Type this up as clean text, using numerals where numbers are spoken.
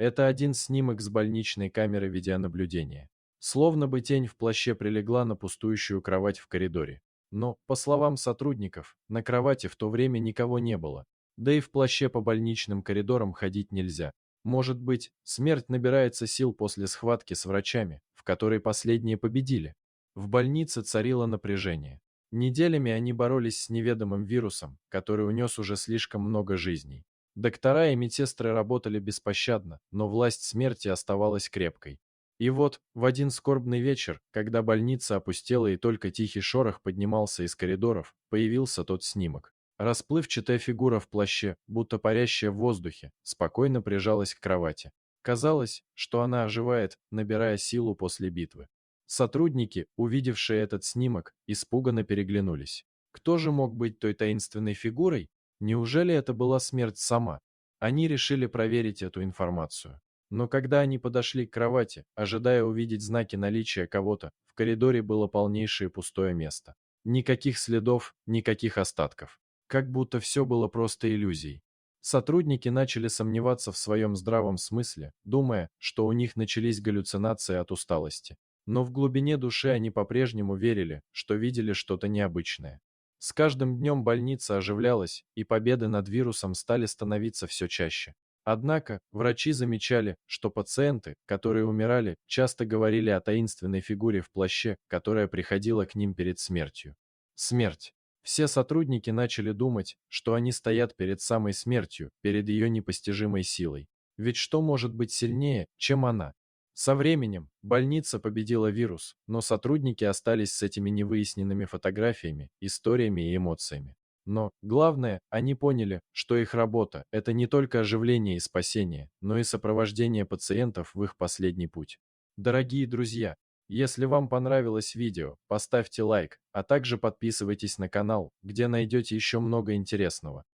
Это один снимок с больничной камеры видеонаблюдения. Словно бы тень в плаще прилегла на пустующую кровать в коридоре. Но, по словам сотрудников, на кровати в то время никого не было. Да и в плаще по больничным коридорам ходить нельзя. Может быть, смерть набирается сил после схватки с врачами, в которой последние победили. В больнице царило напряжение. Неделями они боролись с неведомым вирусом, который унес уже слишком много жизней. Доктора и медсестры работали беспощадно, но власть смерти оставалась крепкой. И вот, в один скорбный вечер, когда больница опустела и только тихий шорох поднимался из коридоров, появился тот снимок. Расплывчатая фигура в плаще, будто парящая в воздухе, спокойно прижалась к кровати. Казалось, что она оживает, набирая силу после битвы. Сотрудники, увидевшие этот снимок, испуганно переглянулись. Кто же мог быть той таинственной фигурой? Неужели это была смерть сама? Они решили проверить эту информацию. Но когда они подошли к кровати, ожидая увидеть знаки наличия кого-то, в коридоре было полнейшее пустое место. Никаких следов, никаких остатков. Как будто все было просто иллюзией. Сотрудники начали сомневаться в своем здравом смысле, думая, что у них начались галлюцинации от усталости. Но в глубине души они по-прежнему верили, что видели что-то необычное. С каждым днем больница оживлялась, и победы над вирусом стали становиться все чаще. Однако, врачи замечали, что пациенты, которые умирали, часто говорили о таинственной фигуре в плаще, которая приходила к ним перед смертью. Смерть. Все сотрудники начали думать, что они стоят перед самой смертью, перед ее непостижимой силой. Ведь что может быть сильнее, чем она? Со временем больница победила вирус, но сотрудники остались с этими невыясненными фотографиями, историями и эмоциями. Но, главное, они поняли, что их работа– это не только оживление и спасение, но и сопровождение пациентов в их последний путь. Дорогие друзья, если вам понравилось видео, поставьте лайк, а также подписывайтесь на канал, где найдете еще много интересного.